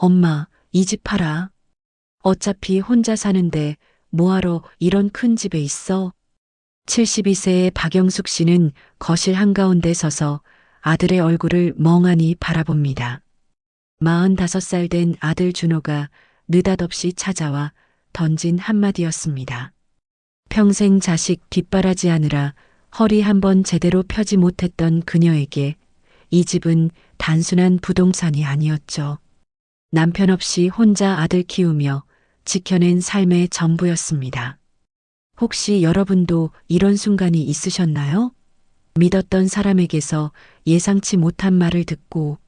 엄마, 이 집 팔아. 어차피 혼자 사는데 뭐하러 이런 큰 집에 있어? 72세의 박영숙 씨는 거실 한가운데 서서 아들의 얼굴을 멍하니 바라봅니다. 45살 된 아들 준호가 느닷없이 찾아와 던진 한마디였습니다. 평생 자식 뒷바라지하느라 허리 한번 제대로 펴지 못했던 그녀에게 이 집은 단순한 부동산이 아니었죠. 남편 없이 혼자 아들 키우며 지켜낸 삶의 전부였습니다. 혹시 여러분도 이런 순간이 있으셨나요? 믿었던 사람에게서 예상치 못한 말을 듣고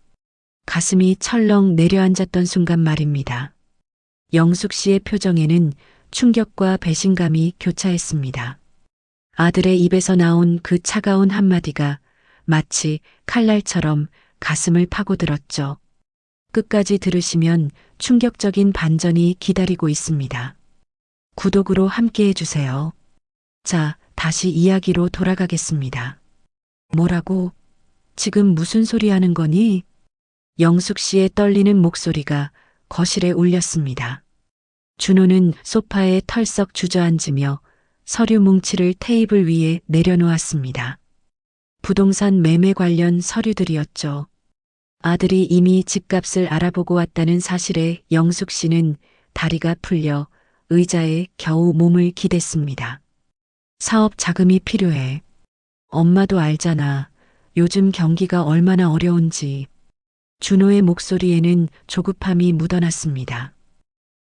가슴이 철렁 내려앉았던 순간 말입니다. 영숙 씨의 표정에는 충격과 배신감이 교차했습니다. 아들의 입에서 나온 그 차가운 한마디가 마치 칼날처럼 가슴을 파고들었죠. 끝까지 들으시면 충격적인 반전이 기다리고 있습니다. 구독으로 함께 해주세요. 자, 다시 이야기로 돌아가겠습니다. 뭐라고? 지금 무슨 소리 하는 거니? 영숙 씨의 떨리는 목소리가 거실에 울렸습니다. 준호는 소파에 털썩 주저앉으며 서류 뭉치를 테이블 위에 내려놓았습니다. 부동산 매매 관련 서류들이었죠. 아들이 이미 집값을 알아보고 왔다는 사실에 영숙 씨는 다리가 풀려 의자에 겨우 몸을 기댔습니다. 사업 자금이 필요해. 엄마도 알잖아. 요즘 경기가 얼마나 어려운지. 준호의 목소리에는 조급함이 묻어났습니다.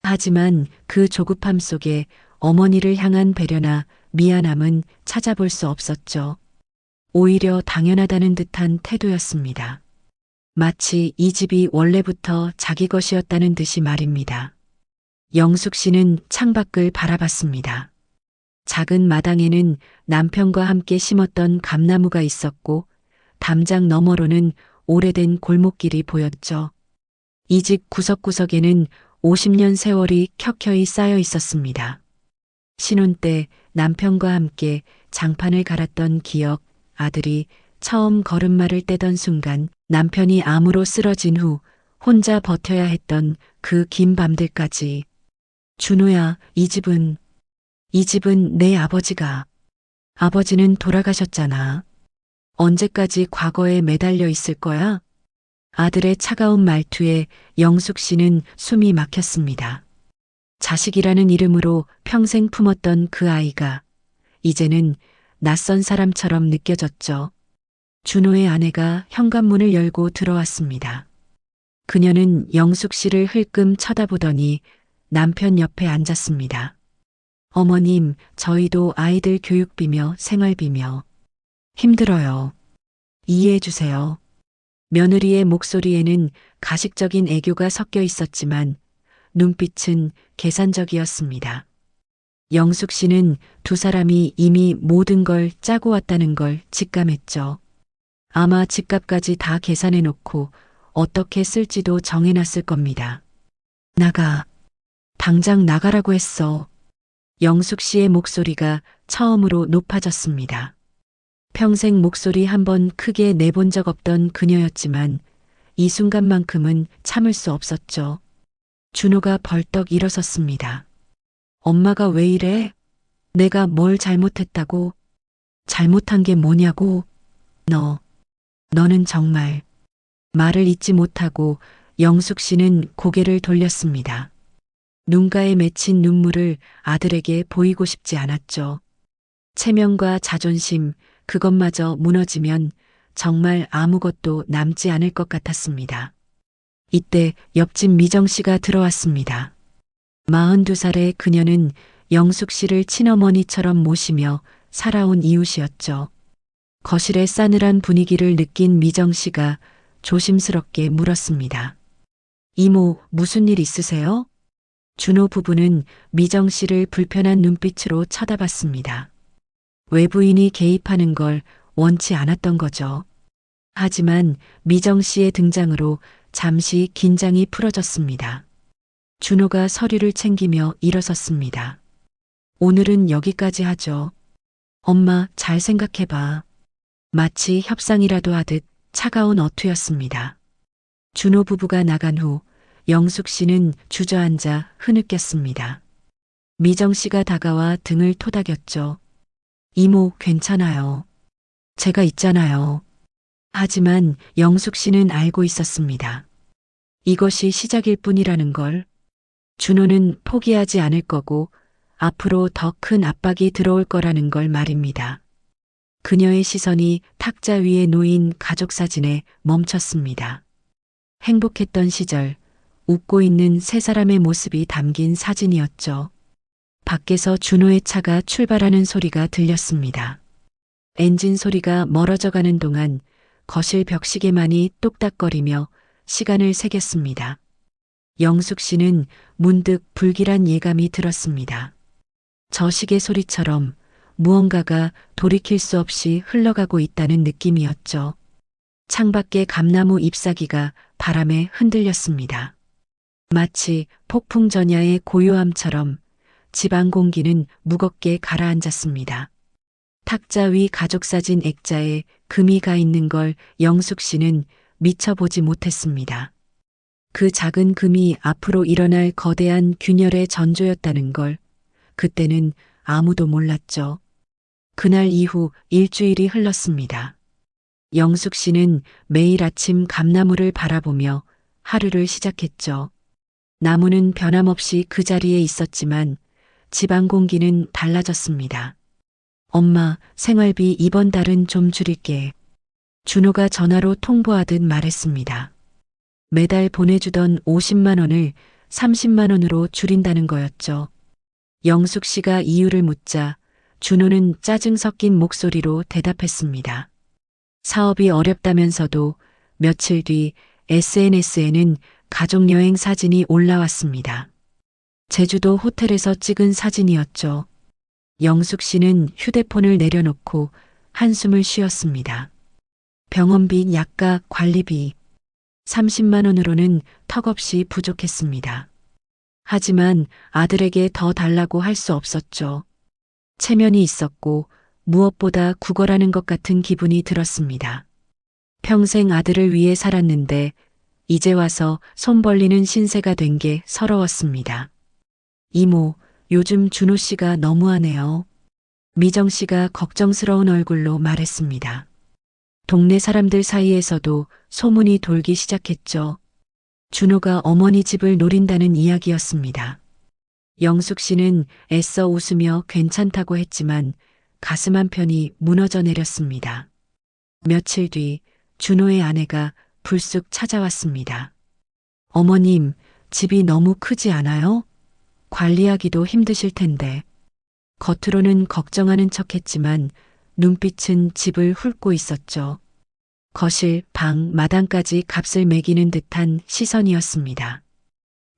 하지만 그 조급함 속에 어머니를 향한 배려나 미안함은 찾아볼 수 없었죠. 오히려 당연하다는 듯한 태도였습니다. 마치 이 집이 원래부터 자기 것이었다는 듯이 말입니다. 영숙 씨는 창밖을 바라봤습니다. 작은 마당에는 남편과 함께 심었던 감나무가 있었고 담장 너머로는 오래된 골목길이 보였죠. 이 집 구석구석에는 50년 세월이 켜켜이 쌓여 있었습니다. 신혼 때 남편과 함께 장판을 갈았던 기억, 아들이 처음 걸음마를 떼던 순간 남편이 암으로 쓰러진 후 혼자 버텨야 했던 그 긴 밤들까지. 준호야, 이 집은 내 아버지가. 아버지는 돌아가셨잖아. 언제까지 과거에 매달려 있을 거야? 아들의 차가운 말투에 영숙 씨는 숨이 막혔습니다. 자식이라는 이름으로 평생 품었던 그 아이가 이제는 낯선 사람처럼 느껴졌죠. 준호의 아내가 현관문을 열고 들어왔습니다. 그녀는 영숙 씨를 흘끔 쳐다보더니 남편 옆에 앉았습니다. 어머님, 저희도 아이들 교육비며 생활비며 힘들어요. 이해해 주세요. 며느리의 목소리에는 가식적인 애교가 섞여 있었지만 눈빛은 계산적이었습니다. 영숙 씨는 두 사람이 이미 모든 걸 짜고 왔다는 걸 직감했죠. 아마 집값까지 다 계산해 놓고 어떻게 쓸지도 정해놨을 겁니다. 나가. 당장 나가라고 했어. 영숙 씨의 목소리가 처음으로 높아졌습니다. 평생 목소리 한번 크게 내본 적 없던 그녀였지만 이 순간만큼은 참을 수 없었죠. 준호가 벌떡 일어섰습니다. 엄마가 왜 이래? 내가 뭘 잘못했다고? 잘못한 게 뭐냐고? 너는 정말. 말을 잇지 못하고 영숙 씨는 고개를 돌렸습니다. 눈가에 맺힌 눈물을 아들에게 보이고 싶지 않았죠. 체면과 자존심, 그것마저 무너지면 정말 아무것도 남지 않을 것 같았습니다. 이때 옆집 미정 씨가 들어왔습니다. 42살의 그녀는 영숙 씨를 친어머니처럼 모시며 살아온 이웃이었죠. 거실의 싸늘한 분위기를 느낀 미정 씨가 조심스럽게 물었습니다. 이모, 무슨 일 있으세요? 준호 부부는 미정 씨를 불편한 눈빛으로 쳐다봤습니다. 외부인이 개입하는 걸 원치 않았던 거죠. 하지만 미정 씨의 등장으로 잠시 긴장이 풀어졌습니다. 준호가 서류를 챙기며 일어섰습니다. 오늘은 여기까지 하죠. 엄마, 잘 생각해봐. 마치 협상이라도 하듯 차가운 어투였습니다. 준호 부부가 나간 후 영숙 씨는 주저앉아 흐느꼈습니다. 미정 씨가 다가와 등을 토닥였죠. 이모, 괜찮아요. 제가 있잖아요. 하지만 영숙 씨는 알고 있었습니다. 이것이 시작일 뿐이라는 걸. 준호는 포기하지 않을 거고 앞으로 더 큰 압박이 들어올 거라는 걸 말입니다. 그녀의 시선이 탁자 위에 놓인 가족 사진에 멈췄습니다. 행복했던 시절, 웃고 있는 세 사람의 모습이 담긴 사진이었죠. 밖에서 준호의 차가 출발하는 소리가 들렸습니다. 엔진 소리가 멀어져 가는 동안 거실 벽시계만이 똑딱거리며 시간을 새겼습니다. 영숙 씨는 문득 불길한 예감이 들었습니다. 저 시계 소리처럼 무언가가 돌이킬 수 없이 흘러가고 있다는 느낌이었죠. 창밖의 감나무 잎사귀가 바람에 흔들렸습니다. 마치 폭풍 전야의 고요함처럼 집안 공기는 무겁게 가라앉았습니다. 탁자 위 가족사진 액자에 금이 가 있는 걸 영숙 씨는 미처 보지 못했습니다. 그 작은 금이 앞으로 일어날 거대한 균열의 전조였다는 걸 그때는 아무도 몰랐죠. 그날 이후 일주일이 흘렀습니다. 영숙 씨는 매일 아침 감나무를 바라보며 하루를 시작했죠. 나무는 변함없이 그 자리에 있었지만 집안 공기는 달라졌습니다. 엄마, 생활비 이번 달은 좀 줄일게. 준호가 전화로 통보하듯 말했습니다. 매달 보내주던 50만 원을 30만 원으로 줄인다는 거였죠. 영숙 씨가 이유를 묻자 준호는 짜증 섞인 목소리로 대답했습니다. 사업이 어렵다면서도. 며칠 뒤 SNS에는 가족여행 사진이 올라왔습니다. 제주도 호텔에서 찍은 사진이었죠. 영숙 씨는 휴대폰을 내려놓고 한숨을 쉬었습니다. 병원비, 약가, 관리비 30만 원으로는 턱없이 부족했습니다. 하지만 아들에게 더 달라고 할 수 없었죠. 체면이 있었고 무엇보다 구걸하는 것 같은 기분이 들었습니다. 평생 아들을 위해 살았는데 이제 와서 손 벌리는 신세가 된 게 서러웠습니다. 이모, 요즘 준호 씨가 너무하네요. 미정 씨가 걱정스러운 얼굴로 말했습니다. 동네 사람들 사이에서도 소문이 돌기 시작했죠. 준호가 어머니 집을 노린다는 이야기였습니다. 영숙 씨는 애써 웃으며 괜찮다고 했지만 가슴 한편이 무너져 내렸습니다. 며칠 뒤 준호의 아내가 불쑥 찾아왔습니다. 어머님, 집이 너무 크지 않아요? 관리하기도 힘드실 텐데. 겉으로는 걱정하는 척했지만 눈빛은 집을 훑고 있었죠. 거실, 방, 마당까지 값을 매기는 듯한 시선이었습니다.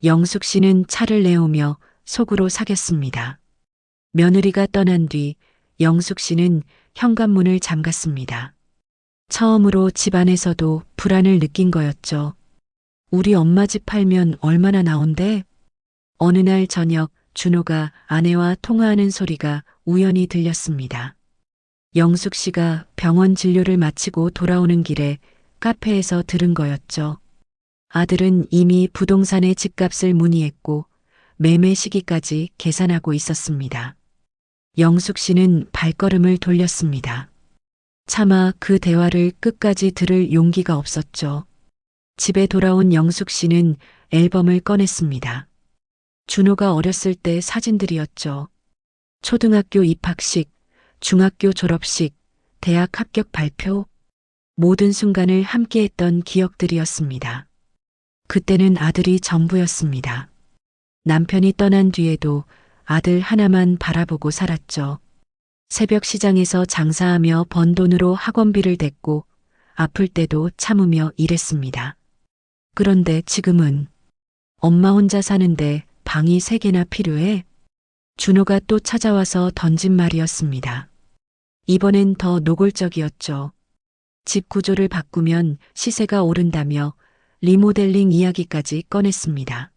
영숙 씨는 차를 내오며 속으로 사겼습니다. 며느리가 떠난 뒤 영숙 씨는 현관문을 잠갔습니다. 처음으로 집안에서도 불안을 느낀 거였죠. 우리 엄마 집 팔면 얼마나 나온대? 어느 날 저녁 준호가 아내와 통화하는 소리가 우연히 들렸습니다. 영숙 씨가 병원 진료를 마치고 돌아오는 길에 카페에서 들은 거였죠. 아들은 이미 부동산의 집값을 문의했고 매매 시기까지 계산하고 있었습니다. 영숙 씨는 발걸음을 돌렸습니다. 차마 그 대화를 끝까지 들을 용기가 없었죠. 집에 돌아온 영숙 씨는 앨범을 꺼냈습니다. 준호가 어렸을 때 사진들이었죠. 초등학교 입학식, 중학교 졸업식, 대학 합격 발표, 모든 순간을 함께했던 기억들이었습니다. 그때는 아들이 전부였습니다. 남편이 떠난 뒤에도 아들 하나만 바라보고 살았죠. 새벽 시장에서 장사하며 번 돈으로 학원비를 댔고 아플 때도 참으며 일했습니다. 그런데 지금은 엄마 혼자 사는데 방이 3개나 필요해? 준호가 또 찾아와서 던진 말이었습니다. 이번엔 더 노골적이었죠. 집 구조를 바꾸면 시세가 오른다며 리모델링 이야기까지 꺼냈습니다.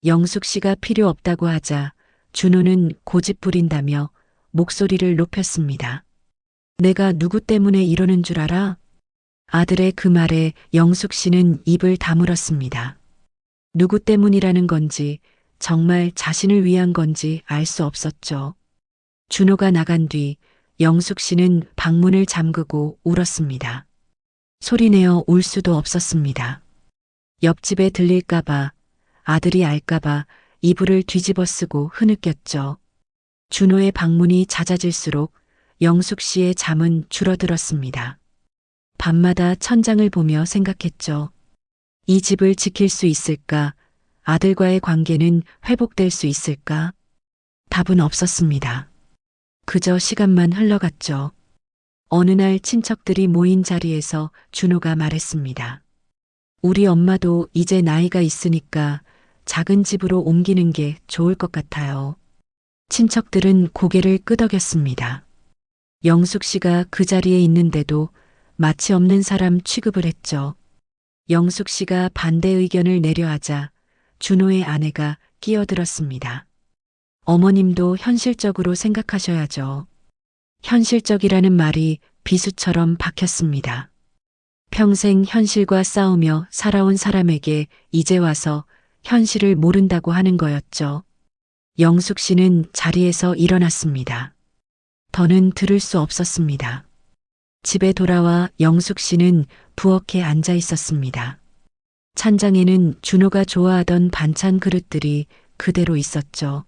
영숙 씨가 필요 없다고 하자 준호는 고집 부린다며 목소리를 높였습니다. 내가 누구 때문에 이러는 줄 알아? 아들의 그 말에 영숙 씨는 입을 다물었습니다. 누구 때문이라는 건지 정말 자신을 위한 건지 알 수 없었죠. 준호가 나간 뒤 영숙 씨는 방문을 잠그고 울었습니다. 소리내어 울 수도 없었습니다. 옆집에 들릴까봐, 아들이 알까봐 이불을 뒤집어 쓰고 흐느꼈죠. 준호의 방문이 잦아질수록 영숙 씨의 잠은 줄어들었습니다. 밤마다 천장을 보며 생각했죠. 이 집을 지킬 수 있을까? 아들과의 관계는 회복될 수 있을까? 답은 없었습니다. 그저 시간만 흘러갔죠. 어느 날 친척들이 모인 자리에서 준호가 말했습니다. 우리 엄마도 이제 나이가 있으니까 작은 집으로 옮기는 게 좋을 것 같아요. 친척들은 고개를 끄덕였습니다. 영숙 씨가 그 자리에 있는데도 마치 없는 사람 취급을 했죠. 영숙 씨가 반대 의견을 내려하자 준호의 아내가 끼어들었습니다. 어머님도 현실적으로 생각하셔야죠. 현실적이라는 말이 비수처럼 박혔습니다. 평생 현실과 싸우며 살아온 사람에게 이제 와서 현실을 모른다고 하는 거였죠. 영숙 씨는 자리에서 일어났습니다. 더는 들을 수 없었습니다. 집에 돌아와 영숙 씨는 부엌에 앉아 있었습니다. 찬장에는 준호가 좋아하던 반찬 그릇들이 그대로 있었죠.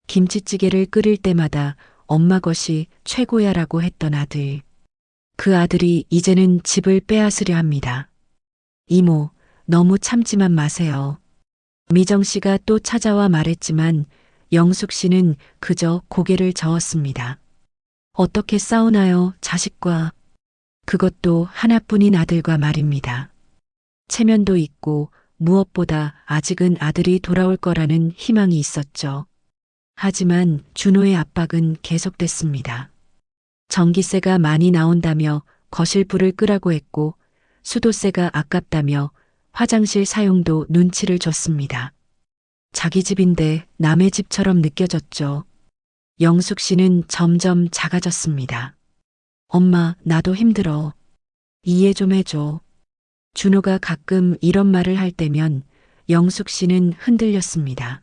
김치찌개를 끓일 때마다 엄마 것이 최고야라고 했던 아들. 그 아들이 이제는 집을 빼앗으려 합니다. 이모, 너무 참지만 마세요. 미정 씨가 또 찾아와 말했지만 영숙 씨는 그저 고개를 저었습니다. 어떻게 싸우나요, 자식과. 그것도 하나뿐인 아들과 말입니다. 체면도 있고 무엇보다 아직은 아들이 돌아올 거라는 희망이 있었죠. 하지만 준호의 압박은 계속됐습니다. 전기세가 많이 나온다며 거실 불을 끄라고 했고 수도세가 아깝다며 화장실 사용도 눈치를 줬습니다. 자기 집인데 남의 집처럼 느껴졌죠. 영숙 씨는 점점 작아졌습니다. 엄마, 나도 힘들어. 이해 좀 해줘. 준호가 가끔 이런 말을 할 때면 영숙 씨는 흔들렸습니다.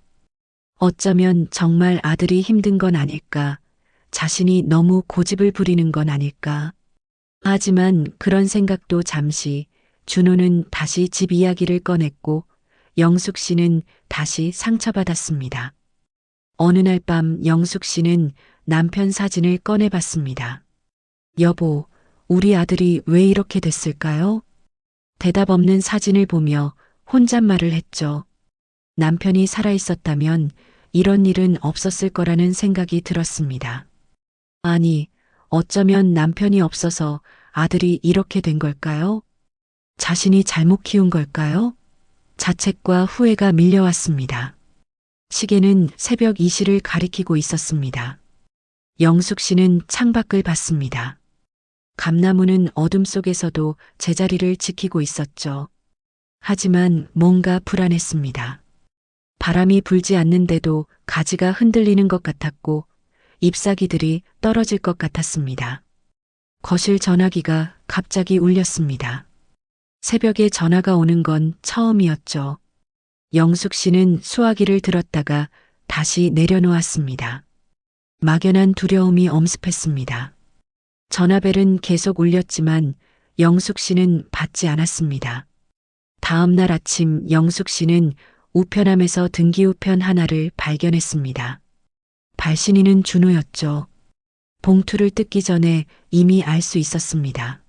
어쩌면 정말 아들이 힘든 건 아닐까, 자신이 너무 고집을 부리는 건 아닐까. 하지만 그런 생각도 잠시, 준호는 다시 집 이야기를 꺼냈고 영숙 씨는 다시 상처받았습니다. 어느 날 밤 영숙 씨는 남편 사진을 꺼내봤습니다. 여보, 우리 아들이 왜 이렇게 됐을까요? 대답 없는 사진을 보며 혼잣말을 했죠. 남편이 살아있었다면 이런 일은 없었을 거라는 생각이 들었습니다. 아니, 어쩌면 남편이 없어서 아들이 이렇게 된 걸까요? 자신이 잘못 키운 걸까요? 자책과 후회가 밀려왔습니다. 시계는 새벽 2시를 가리키고 있었습니다. 영숙 씨는 창밖을 봤습니다. 감나무는 어둠 속에서도 제자리를 지키고 있었죠. 하지만 뭔가 불안했습니다. 바람이 불지 않는데도 가지가 흔들리는 것 같았고 잎사귀들이 떨어질 것 같았습니다. 거실 전화기가 갑자기 울렸습니다. 새벽에 전화가 오는 건 처음이었죠. 영숙 씨는 수화기를 들었다가 다시 내려놓았습니다. 막연한 두려움이 엄습했습니다. 전화벨은 계속 울렸지만 영숙 씨는 받지 않았습니다. 다음 날 아침 영숙 씨는 우편함에서 등기우편 하나를 발견했습니다. 발신인은 준호였죠. 봉투를 뜯기 전에 이미 알 수 있었습니다.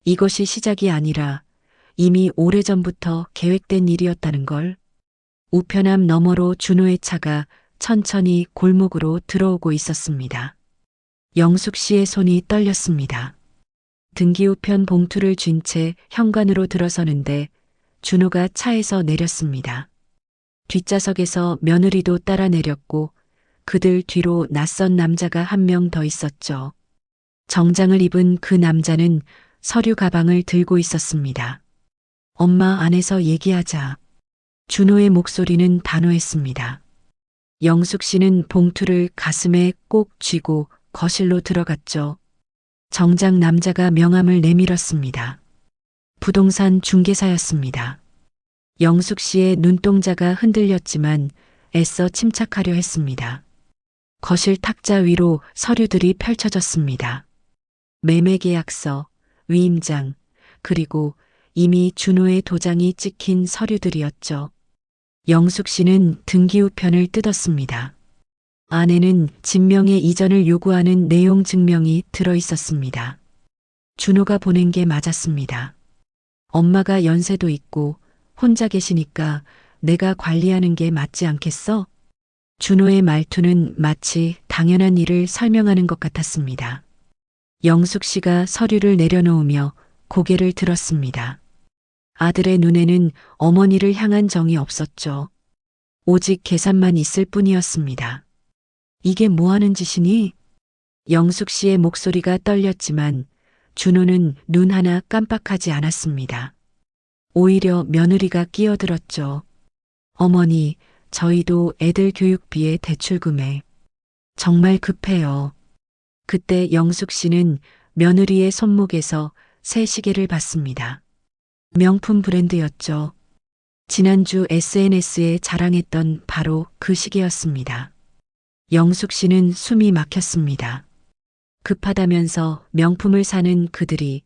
이것이 시작이 아니라 이미 오래전부터 계획된 일이었다는 걸. 우편함 너머로 준호의 차가 천천히 골목으로 들어오고 있었습니다. 영숙 씨의 손이 떨렸습니다. 등기우편 봉투를 쥔 채 현관으로 들어서는데 준호가 차에서 내렸습니다. 뒷좌석에서 며느리도 따라 내렸고 그들 뒤로 낯선 남자가 한 명 더 있었죠. 정장을 입은 그 남자는 서류 가방을 들고 있었습니다. 엄마, 안에서 얘기하자. 준호의 목소리는 단호했습니다. 영숙 씨는 봉투를 가슴에 꼭 쥐고 거실로 들어갔죠. 정장 남자가 명함을 내밀었습니다. 부동산 중개사였습니다. 영숙 씨의 눈동자가 흔들렸지만 애써 침착하려 했습니다. 거실 탁자 위로 서류들이 펼쳐졌습니다. 매매계약서, 위임장, 그리고 이미 준호의 도장이 찍힌 서류들이었죠. 영숙 씨는 등기우편을 뜯었습니다. 안에는 진명의 이전을 요구하는 내용 증명이 들어 있었습니다. 준호가 보낸 게 맞았습니다. 엄마가 연세도 있고 혼자 계시니까 내가 관리하는 게 맞지 않겠어? 준호의 말투는 마치 당연한 일을 설명하는 것 같았습니다. 영숙 씨가 서류를 내려놓으며 고개를 들었습니다. 아들의 눈에는 어머니를 향한 정이 없었죠. 오직 계산만 있을 뿐이었습니다. 이게 뭐 하는 짓이니? 영숙 씨의 목소리가 떨렸지만 준호는 눈 하나 깜빡하지 않았습니다. 오히려 며느리가 끼어들었죠. 어머니, 저희도 애들 교육비에 대출금에 정말 급해요. 그때 영숙 씨는 며느리의 손목에서 새 시계를 봤습니다. 명품 브랜드였죠. 지난주 SNS에 자랑했던 바로 그 시계였습니다. 영숙 씨는 숨이 막혔습니다. 급하다면서 명품을 사는 그들이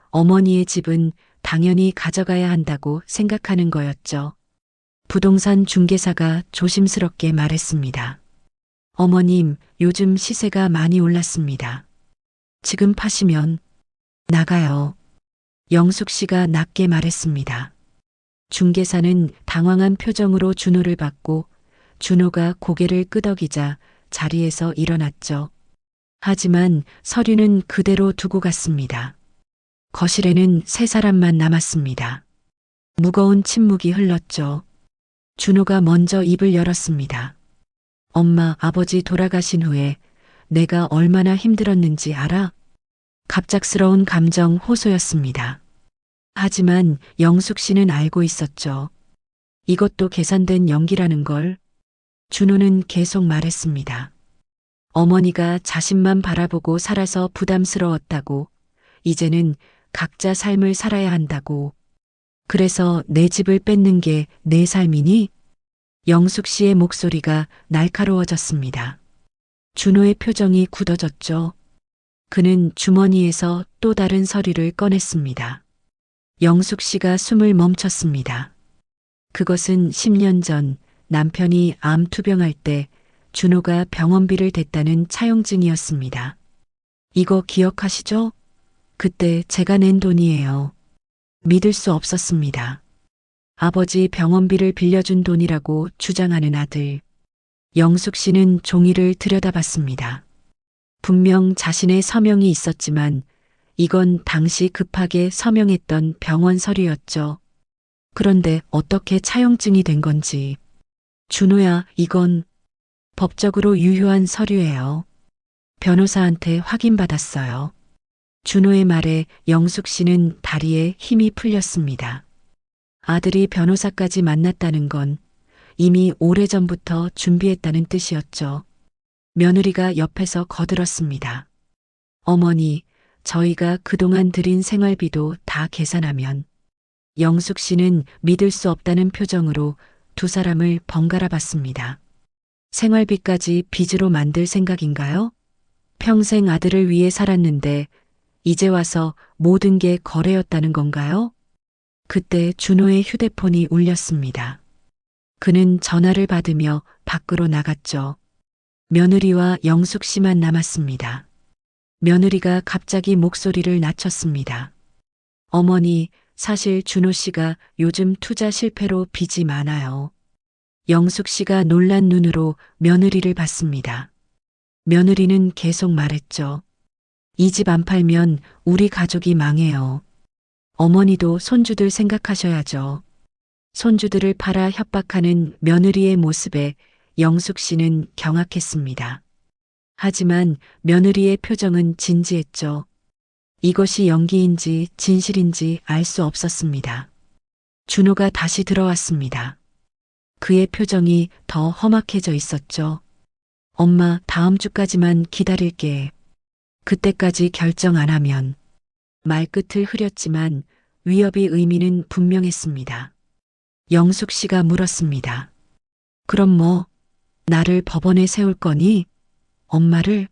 어머니의 집은 당연히 가져가야 한다고 생각하는 거였죠. 부동산 중개사가 조심스럽게 말했습니다. 어머님, 요즘 시세가 많이 올랐습니다. 지금 파시면 나가요. 영숙 씨가 낮게 말했습니다. 중개사는 당황한 표정으로 준호를 봤고 준호가 고개를 끄덕이자 자리에서 일어났죠. 하지만 서류는 그대로 두고 갔습니다. 거실에는 세 사람만 남았습니다. 무거운 침묵이 흘렀죠. 준호가 먼저 입을 열었습니다. 엄마, 아버지 돌아가신 후에 내가 얼마나 힘들었는지 알아? 갑작스러운 감정 호소였습니다. 하지만 영숙 씨는 알고 있었죠. 이것도 계산된 연기라는 걸. 준호는 계속 말했습니다. 어머니가 자신만 바라보고 살아서 부담스러웠다고, 이제는 각자 삶을 살아야 한다고. 그래서 내 집을 뺏는 게 내 삶이니? 영숙 씨의 목소리가 날카로워졌습니다. 준호의 표정이 굳어졌죠. 그는 주머니에서 또 다른 서류를 꺼냈습니다. 영숙 씨가 숨을 멈췄습니다. 그것은 10년 전 남편이 암 투병할 때 준호가 병원비를 댔다는 차용증이었습니다. 이거 기억하시죠? 그때 제가 낸 돈이에요. 믿을 수 없었습니다. 아버지 병원비를 빌려준 돈이라고 주장하는 아들. 영숙 씨는 종이를 들여다봤습니다. 분명 자신의 서명이 있었지만 이건 당시 급하게 서명했던 병원 서류였죠. 그런데 어떻게 차용증이 된 건지. 준호야, 이건 법적으로 유효한 서류예요. 변호사한테 확인받았어요. 준호의 말에 영숙 씨는 다리에 힘이 풀렸습니다. 아들이 변호사까지 만났다는 건 이미 오래전부터 준비했다는 뜻이었죠. 며느리가 옆에서 거들었습니다. 어머니, 저희가 그동안 들인 생활비도 다 계산하면. 영숙 씨는 믿을 수 없다는 표정으로 두 사람을 번갈아 봤습니다. 생활비까지 빚으로 만들 생각인가요? 평생 아들을 위해 살았는데 이제 와서 모든 게 거래였다는 건가요? 그때 준호의 휴대폰이 울렸습니다. 그는 전화를 받으며 밖으로 나갔죠. 며느리와 영숙 씨만 남았습니다. 며느리가 갑자기 목소리를 낮췄습니다. 어머니, 사실 준호 씨가 요즘 투자 실패로 빚이 많아요. 영숙 씨가 놀란 눈으로 며느리를 봤습니다. 며느리는 계속 말했죠. 이 집 안 팔면 우리 가족이 망해요. 어머니도 손주들 생각하셔야죠. 손주들을 팔아 협박하는 며느리의 모습에 영숙 씨는 경악했습니다. 하지만 며느리의 표정은 진지했죠. 이것이 연기인지 진실인지 알 수 없었습니다. 준호가 다시 들어왔습니다. 그의 표정이 더 험악해져 있었죠. 엄마, 다음 주까지만 기다릴게. 그때까지 결정 안 하면. 말끝을 흐렸지만 위협의 의미는 분명했습니다. 영숙 씨가 물었습니다. 그럼 뭐, 나를 법원에 세울 거니? 엄마를?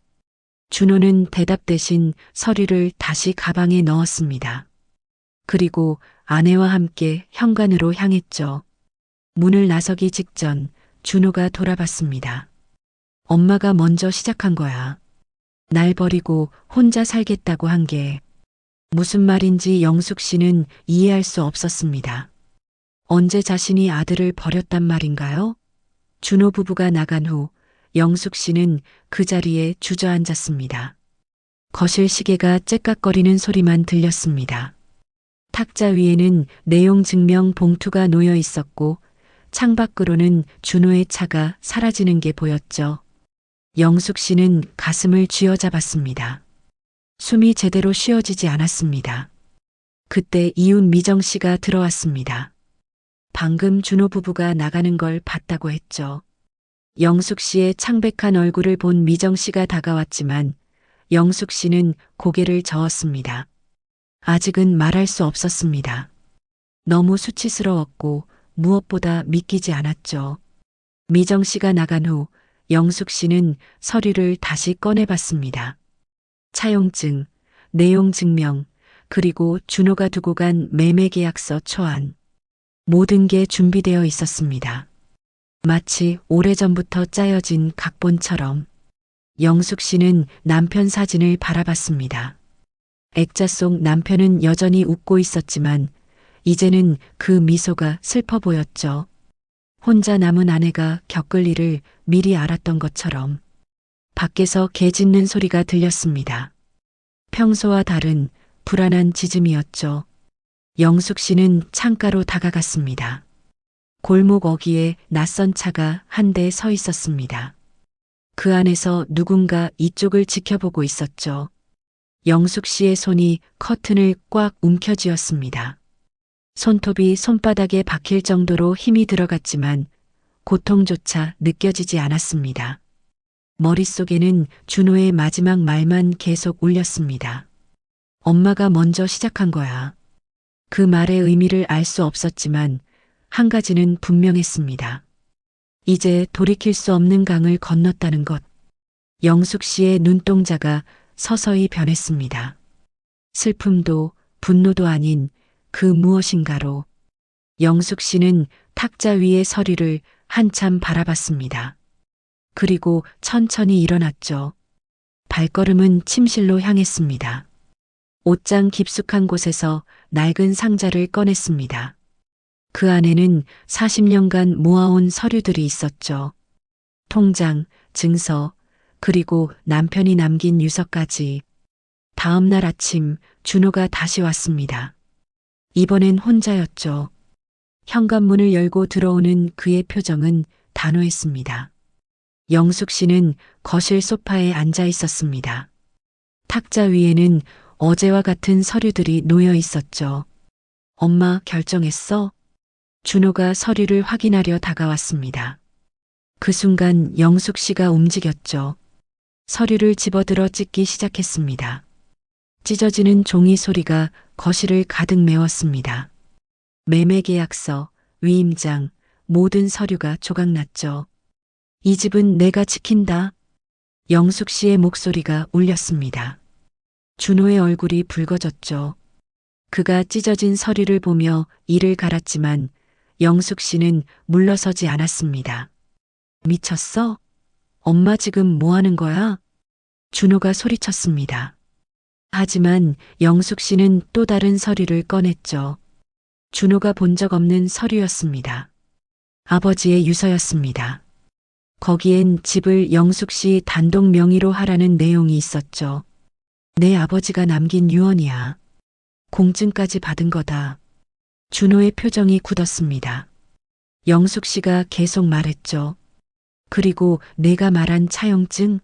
준호는 대답 대신 서류를 다시 가방에 넣었습니다. 그리고 아내와 함께 현관으로 향했죠. 문을 나서기 직전 준호가 돌아봤습니다. 엄마가 먼저 시작한 거야. 날 버리고 혼자 살겠다고 한 게 무슨 말인지 영숙 씨는 이해할 수 없었습니다. 언제 자신이 아들을 버렸단 말인가요? 준호 부부가 나간 후 영숙 씨는 그 자리에 주저앉았습니다. 거실 시계가 째깍거리는 소리만 들렸습니다. 탁자 위에는 내용 증명 봉투가 놓여 있었고 창밖으로는 준호의 차가 사라지는 게 보였죠. 영숙 씨는 가슴을 쥐어잡았습니다. 숨이 제대로 쉬어지지 않았습니다. 그때 이웃 미정 씨가 들어왔습니다. 방금 준호 부부가 나가는 걸 봤다고 했죠. 영숙 씨의 창백한 얼굴을 본 미정 씨가 다가왔지만 영숙 씨는 고개를 저었습니다. 아직은 말할 수 없었습니다. 너무 수치스러웠고 무엇보다 믿기지 않았죠. 미정 씨가 나간 후 영숙 씨는 서류를 다시 꺼내봤습니다. 차용증, 내용 증명, 그리고 준호가 두고 간 매매계약서 초안. 모든 게 준비되어 있었습니다. 마치 오래전부터 짜여진 각본처럼 영숙 씨는 남편 사진을 바라봤습니다. 액자 속 남편은 여전히 웃고 있었지만 이제는 그 미소가 슬퍼 보였죠. 혼자 남은 아내가 겪을 일을 미리 알았던 것처럼 밖에서 개 짖는 소리가 들렸습니다. 평소와 다른 불안한 짖음이었죠. 영숙 씨는 창가로 다가갔습니다. 골목 어귀에 낯선 차가 한 대 서 있었습니다. 그 안에서 누군가 이쪽을 지켜보고 있었죠. 영숙 씨의 손이 커튼을 꽉 움켜쥐었습니다. 손톱이 손바닥에 박힐 정도로 힘이 들어갔지만 고통조차 느껴지지 않았습니다. 머릿속에는 준호의 마지막 말만 계속 울렸습니다. 엄마가 먼저 시작한 거야. 그 말의 의미를 알 수 없었지만 한 가지는 분명했습니다. 이제 돌이킬 수 없는 강을 건넜다는 것. 영숙 씨의 눈동자가 서서히 변했습니다. 슬픔도 분노도 아닌 그 무엇인가로 영숙 씨는 탁자 위의 서류를 한참 바라봤습니다. 그리고 천천히 일어났죠. 발걸음은 침실로 향했습니다. 옷장 깊숙한 곳에서 낡은 상자를 꺼냈습니다. 그 안에는 40년간 모아온 서류들이 있었죠. 통장, 증서, 그리고 남편이 남긴 유서까지. 다음 날 아침 준호가 다시 왔습니다. 이번엔 혼자였죠. 현관문을 열고 들어오는 그의 표정은 단호했습니다. 영숙 씨는 거실 소파에 앉아 있었습니다. 탁자 위에는 어제와 같은 서류들이 놓여 있었죠. 엄마 결정했어? 준호가 서류를 확인하려 다가왔습니다. 그 순간 영숙 씨가 움직였죠. 서류를 집어들어 찢기 시작했습니다. 찢어지는 종이 소리가 거실을 가득 메웠습니다. 매매계약서, 위임장, 모든 서류가 조각났죠. 이 집은 내가 지킨다. 영숙 씨의 목소리가 울렸습니다. 준호의 얼굴이 붉어졌죠. 그가 찢어진 서류를 보며 이를 갈았지만 영숙 씨는 물러서지 않았습니다. 미쳤어? 엄마 지금 뭐 하는 거야? 준호가 소리쳤습니다. 하지만 영숙 씨는 또 다른 서류를 꺼냈죠. 준호가 본 적 없는 서류였습니다. 아버지의 유서였습니다. 거기엔 집을 영숙 씨 단독 명의로 하라는 내용이 있었죠. 내 아버지가 남긴 유언이야. 공증까지 받은 거다. 준호의 표정이 굳었습니다. 영숙 씨가 계속 말했죠. 그리고 내가 말한 차용증?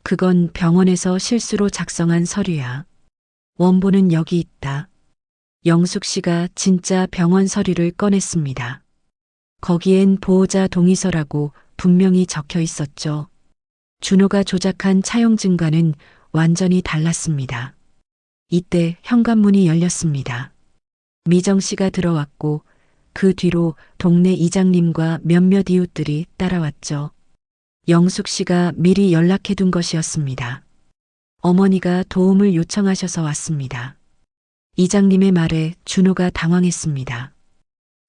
그건 병원에서 실수로 작성한 서류야. 원본은 여기 있다. 영숙 씨가 진짜 병원 서류를 꺼냈습니다. 거기엔 보호자 동의서라고 분명히 적혀 있었죠. 준호가 조작한 차용증과는 완전히 달랐습니다. 이때 현관문이 열렸습니다. 미정 씨가 들어왔고 그 뒤로 동네 이장님과 몇몇 이웃들이 따라왔죠. 영숙 씨가 미리 연락해둔 것이었습니다. 어머니가 도움을 요청하셔서 왔습니다. 이장님의 말에 준호가 당황했습니다.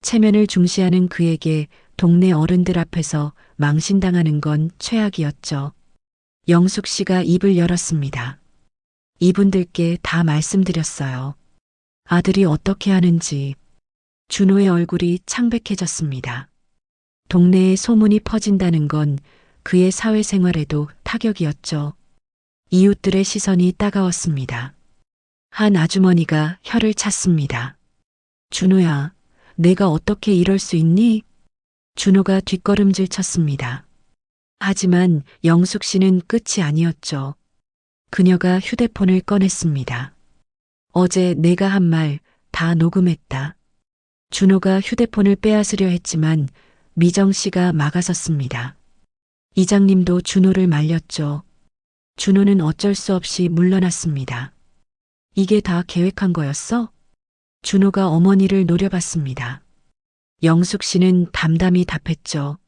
체면을 중시하는 그에게 동네 어른들 앞에서 망신당하는 건 최악이었죠. 영숙 씨가 입을 열었습니다. 이분들께 다 말씀드렸어요. 아들이 어떻게 하는지. 준호의 얼굴이 창백해졌습니다. 동네에 소문이 퍼진다는 건 그의 사회생활에도 타격이었죠. 이웃들의 시선이 따가웠습니다. 한 아주머니가 혀를 찼습니다. 준호야, 내가 어떻게 이럴 수 있니? 준호가 뒷걸음질 쳤습니다. 하지만 영숙 씨는 끝이 아니었죠. 그녀가 휴대폰을 꺼냈습니다. 어제 내가 한 말 다 녹음했다. 준호가 휴대폰을 빼앗으려 했지만 미정 씨가 막아섰습니다. 이장님도 준호를 말렸죠. 준호는 어쩔 수 없이 물러났습니다. 이게 다 계획한 거였어? 준호가 어머니를 노려봤습니다. 영숙 씨는 담담히 답했죠.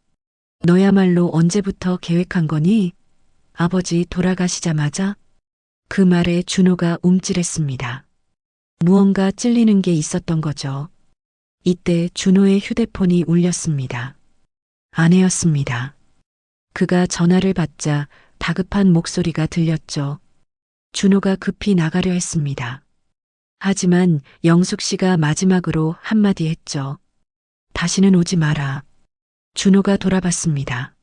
너야말로 언제부터 계획한 거니? 아버지 돌아가시자마자? 그 말에 준호가 움찔했습니다. 무언가 찔리는 게 있었던 거죠. 이때 준호의 휴대폰이 울렸습니다. 아내였습니다. 그가 전화를 받자 다급한 목소리가 들렸죠. 준호가 급히 나가려 했습니다. 하지만 영숙 씨가 마지막으로 한마디 했죠. 다시는 오지 마라. 준호가 돌아봤습니다.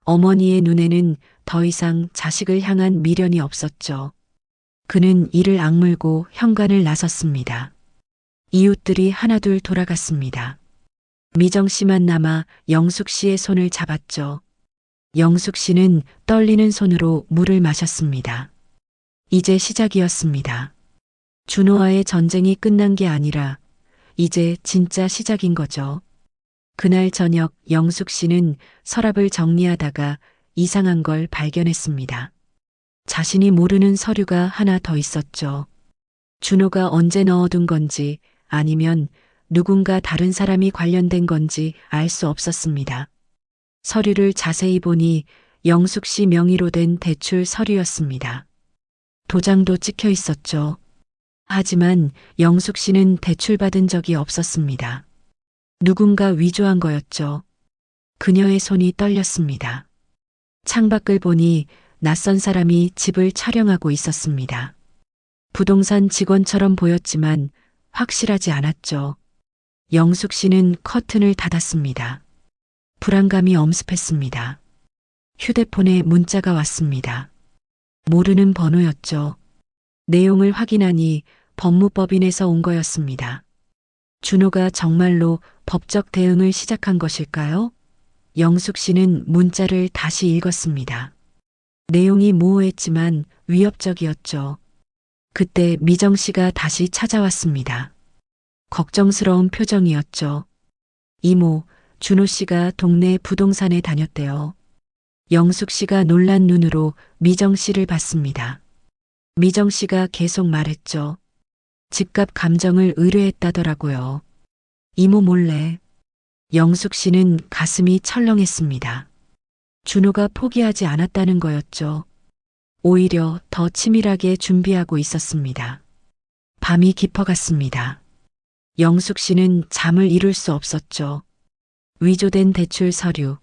어머니의 눈에는 더 이상 자식을 향한 미련이 없었죠. 그는 이를 악물고 현관을 나섰습니다. 이웃들이 하나둘 돌아갔습니다. 미정 씨만 남아 영숙 씨의 손을 잡았죠. 영숙 씨는 떨리는 손으로 물을 마셨습니다. 이제 시작이었습니다. 준호와의 전쟁이 끝난 게 아니라 이제 진짜 시작인 거죠. 그날 저녁 영숙 씨는 서랍을 정리하다가 이상한 걸 발견했습니다. 자신이 모르는 서류가 하나 더 있었죠. 준호가 언제 넣어둔 건지 아니면 누군가 다른 사람이 관련된 건지 알 수 없었습니다. 서류를 자세히 보니 영숙 씨 명의로 된 대출 서류였습니다. 도장도 찍혀 있었죠. 하지만 영숙 씨는 대출받은 적이 없었습니다. 누군가 위조한 거였죠. 그녀의 손이 떨렸습니다. 창밖을 보니 낯선 사람이 집을 촬영하고 있었습니다. 부동산 직원처럼 보였지만 확실하지 않았죠. 영숙 씨는 커튼을 닫았습니다. 불안감이 엄습했습니다. 휴대폰에 문자가 왔습니다. 모르는 번호였죠. 내용을 확인하니 법무법인에서 온 거였습니다. 준호가 정말로 법적 대응을 시작한 것일까요? 영숙 씨는 문자를 다시 읽었습니다. 내용이 모호했지만 위협적이었죠. 그때 미정 씨가 다시 찾아왔습니다. 걱정스러운 표정이었죠. 이모, 준호 씨가 동네 부동산에 다녔대요. 영숙 씨가 놀란 눈으로 미정 씨를 봤습니다. 미정 씨가 계속 말했죠. 집값 감정을 의뢰했다더라고요. 이모 몰래. 영숙 씨는 가슴이 철렁했습니다. 준호가 포기하지 않았다는 거였죠. 오히려 더 치밀하게 준비하고 있었습니다. 밤이 깊어갔습니다. 영숙 씨는 잠을 이룰 수 없었죠. 위조된 대출 서류,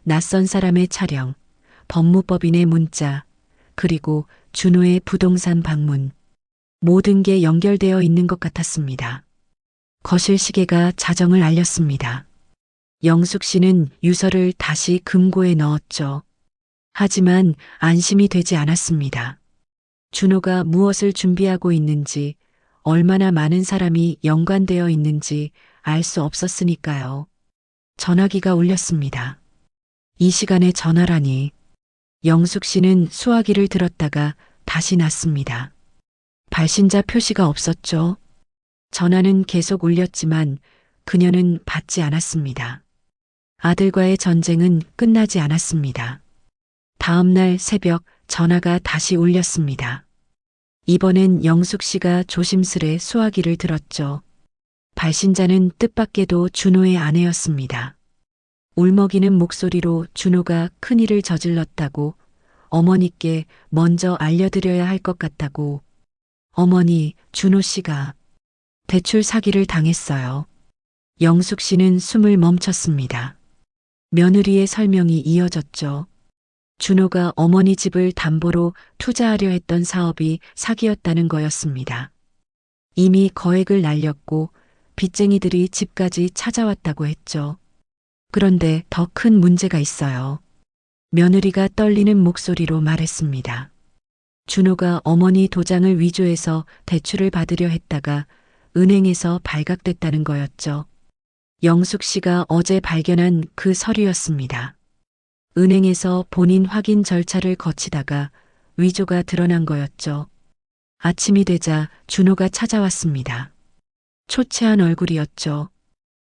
낯선 사람의 촬영, 법무법인의 문자, 그리고 준호의 부동산 방문. 모든 게 연결되어 있는 것 같았습니다. 거실 시계가 자정을 알렸습니다. 영숙 씨는 유서를 다시 금고에 넣었죠. 하지만 안심이 되지 않았습니다. 준호가 무엇을 준비하고 있는지, 얼마나 많은 사람이 연관되어 있는지 알 수 없었으니까요. 전화기가 울렸습니다. 이 시간에 전화라니. 영숙 씨는 수화기를 들었다가 다시 놨습니다. 발신자 표시가 없었죠. 전화는 계속 울렸지만 그녀는 받지 않았습니다. 아들과의 전쟁은 끝나지 않았습니다. 다음 날 새벽 전화가 다시 울렸습니다. 이번엔 영숙 씨가 조심스레 수화기를 들었죠. 발신자는 뜻밖에도 준호의 아내였습니다. 울먹이는 목소리로 준호가 큰일을 저질렀다고, 어머니께 먼저 알려드려야 할 것 같다고. 어머니, 준호 씨가 대출 사기를 당했어요. 영숙 씨는 숨을 멈췄습니다. 며느리의 설명이 이어졌죠. 준호가 어머니 집을 담보로 투자하려 했던 사업이 사기였다는 거였습니다. 이미 거액을 날렸고 빚쟁이들이 집까지 찾아왔다고 했죠. 그런데 더 큰 문제가 있어요. 며느리가 떨리는 목소리로 말했습니다. 준호가 어머니 도장을 위조해서 대출을 받으려 했다가 은행에서 발각됐다는 거였죠. 영숙 씨가 어제 발견한 그 서류였습니다. 은행에서 본인 확인 절차를 거치다가 위조가 드러난 거였죠. 아침이 되자 준호가 찾아왔습니다. 초췌한 얼굴이었죠.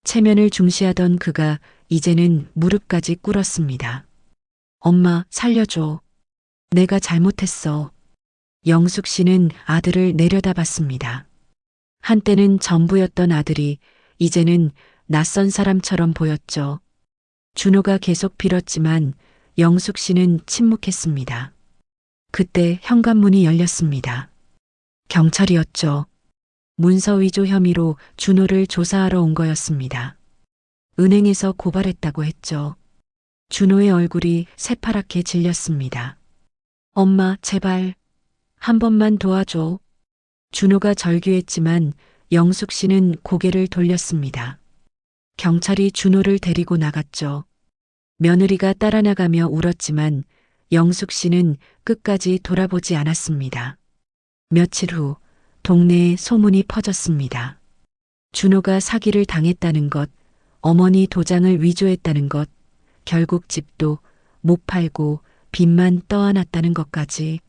체면을 중시하던 그가 이제는 무릎까지 꿇었습니다. 엄마, 살려줘. 내가 잘못했어. 영숙 씨는 아들을 내려다봤습니다. 한때는 전부였던 아들이 이제는 낯선 사람처럼 보였죠. 준호가 계속 빌었지만 영숙 씨는 침묵했습니다. 그때 현관문이 열렸습니다. 경찰이었죠. 문서 위조 혐의로 준호를 조사하러 온 거였습니다. 은행에서 고발했다고 했죠. 준호의 얼굴이 새파랗게 질렸습니다. 엄마, 제발 한 번만 도와줘. 준호가 절규했지만 영숙 씨는 고개를 돌렸습니다. 경찰이 준호를 데리고 나갔죠. 며느리가 따라 나가며 울었지만 영숙 씨는 끝까지 돌아보지 않았습니다. 며칠 후 동네에 소문이 퍼졌습니다. 준호가 사기를 당했다는 것, 어머니 도장을 위조했다는 것, 결국 집도 못 팔고 빚만 떠안았다는 것까지.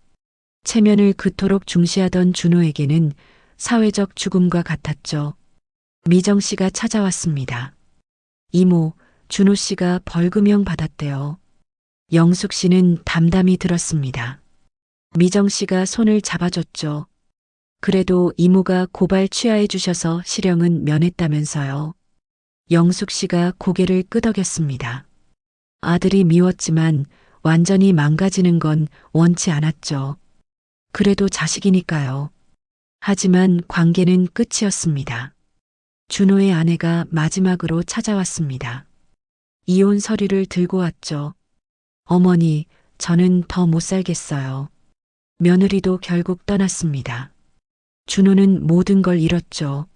체면을 그토록 중시하던 준호에게는 사회적 죽음과 같았죠. 미정 씨가 찾아왔습니다. 이모, 준호 씨가 벌금형 받았대요. 영숙 씨는 담담히 들었습니다. 미정 씨가 손을 잡아줬죠. 그래도 이모가 고발 취하해 주셔서 실형은 면했다면서요. 영숙 씨가 고개를 끄덕였습니다. 아들이 미웠지만 완전히 망가지는 건 원치 않았죠. 그래도 자식이니까요. 하지만 관계는 끝이었습니다. 준호의 아내가 마지막으로 찾아왔습니다. 이혼 서류를 들고 왔죠. 어머니, 저는 더 못 살겠어요. 며느리도 결국 떠났습니다. 준호는 모든 걸 잃었죠.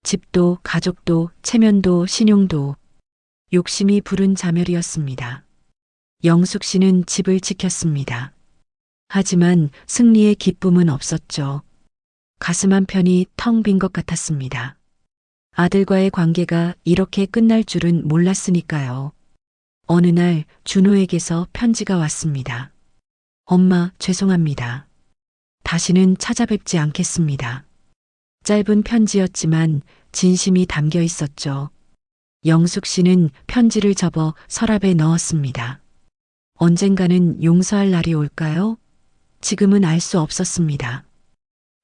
집도, 가족도, 체면도, 신용도. 욕심이 부른 자멸이었습니다. 영숙 씨는 집을 지켰습니다. 하지만 승리의 기쁨은 없었죠. 가슴 한편이 텅 빈 것 같았습니다. 아들과의 관계가 이렇게 끝날 줄은 몰랐으니까요. 어느 날 준호에게서 편지가 왔습니다. 엄마, 죄송합니다. 다시는 찾아뵙지 않겠습니다. 짧은 편지였지만 진심이 담겨 있었죠. 영숙 씨는 편지를 접어 서랍에 넣었습니다. 언젠가는 용서할 날이 올까요? 지금은 알 수 없었습니다.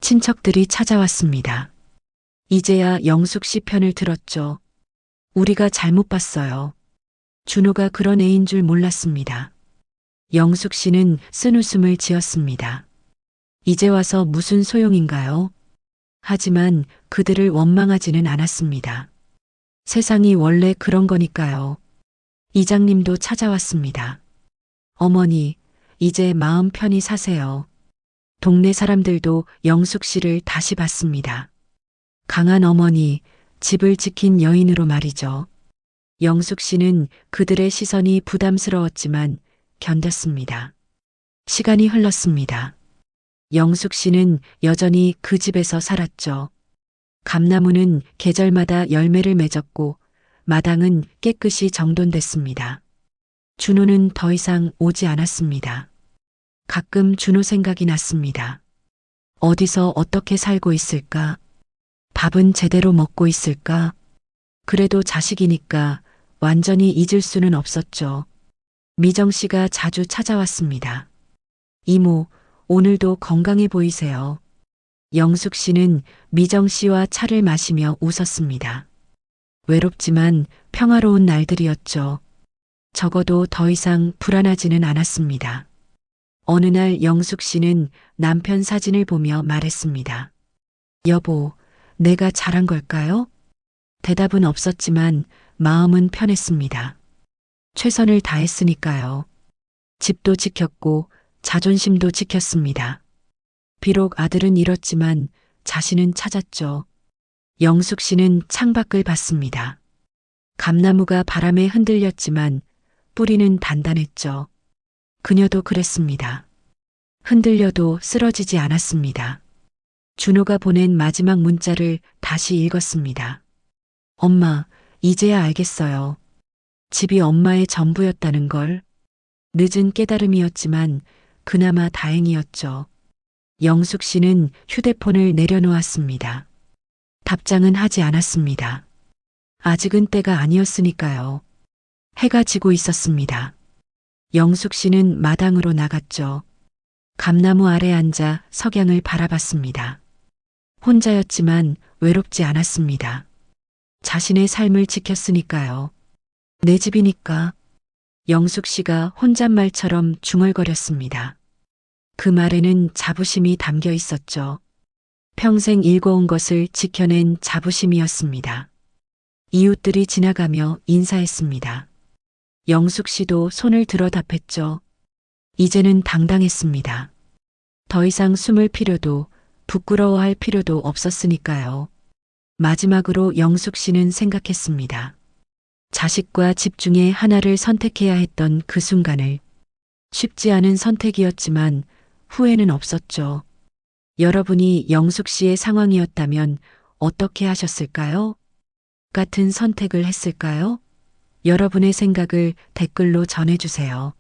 친척들이 찾아왔습니다. 이제야 영숙 씨 편을 들었죠. 우리가 잘못 봤어요. 준호가 그런 애인 줄 몰랐습니다. 영숙 씨는 쓴웃음을 지었습니다. 이제 와서 무슨 소용인가요? 하지만 그들을 원망하지는 않았습니다. 세상이 원래 그런 거니까요. 이장님도 찾아왔습니다. 어머니, 이제 마음 편히 사세요. 동네 사람들도 영숙 씨를 다시 봤습니다. 강한 어머니, 집을 지킨 여인으로 말이죠. 영숙 씨는 그들의 시선이 부담스러웠지만 견뎠습니다. 시간이 흘렀습니다. 영숙 씨는 여전히 그 집에서 살았죠. 감나무는 계절마다 열매를 맺었고 마당은 깨끗이 정돈됐습니다. 준호는 더 이상 오지 않았습니다. 가끔 준호 생각이 났습니다. 어디서 어떻게 살고 있을까? 밥은 제대로 먹고 있을까? 그래도 자식이니까 완전히 잊을 수는 없었죠. 미정 씨가 자주 찾아왔습니다. 이모, 오늘도 건강해 보이세요. 영숙 씨는 미정 씨와 차를 마시며 웃었습니다. 외롭지만 평화로운 날들이었죠. 적어도 더 이상 불안하지는 않았습니다. 어느 날 영숙 씨는 남편 사진을 보며 말했습니다. 여보, 내가 잘한 걸까요? 대답은 없었지만 마음은 편했습니다. 최선을 다했으니까요. 집도 지켰고 자존심도 지켰습니다. 비록 아들은 잃었지만 자신은 찾았죠. 영숙 씨는 창밖을 봤습니다. 감나무가 바람에 흔들렸지만 뿌리는 단단했죠. 그녀도 그랬습니다. 흔들려도 쓰러지지 않았습니다. 준호가 보낸 마지막 문자를 다시 읽었습니다. 엄마, 이제야 알겠어요. 집이 엄마의 전부였다는 걸. 늦은 깨달음이었지만 그나마 다행이었죠. 영숙 씨는 휴대폰을 내려놓았습니다. 답장은 하지 않았습니다. 아직은 때가 아니었으니까요. 해가 지고 있었습니다. 영숙 씨는 마당으로 나갔죠. 감나무 아래 앉아 석양을 바라봤습니다. 혼자였지만 외롭지 않았습니다. 자신의 삶을 지켰으니까요. 내 집이니까. 영숙 씨가 혼잣말처럼 중얼거렸습니다. 그 말에는 자부심이 담겨 있었죠. 평생 일궈온 것을 지켜낸 자부심이었습니다. 이웃들이 지나가며 인사했습니다. 영숙 씨도 손을 들어 답했죠. 이제는 당당했습니다. 더 이상 숨을 필요도 부끄러워할 필요도 없었으니까요. 마지막으로 영숙 씨는 생각했습니다. 자식과 집 중에 하나를 선택해야 했던 그 순간을. 쉽지 않은 선택이었지만 후회는 없었죠. 여러분이 영숙 씨의 상황이었다면 어떻게 하셨을까요? 같은 선택을 했을까요? 여러분의 생각을 댓글로 전해주세요.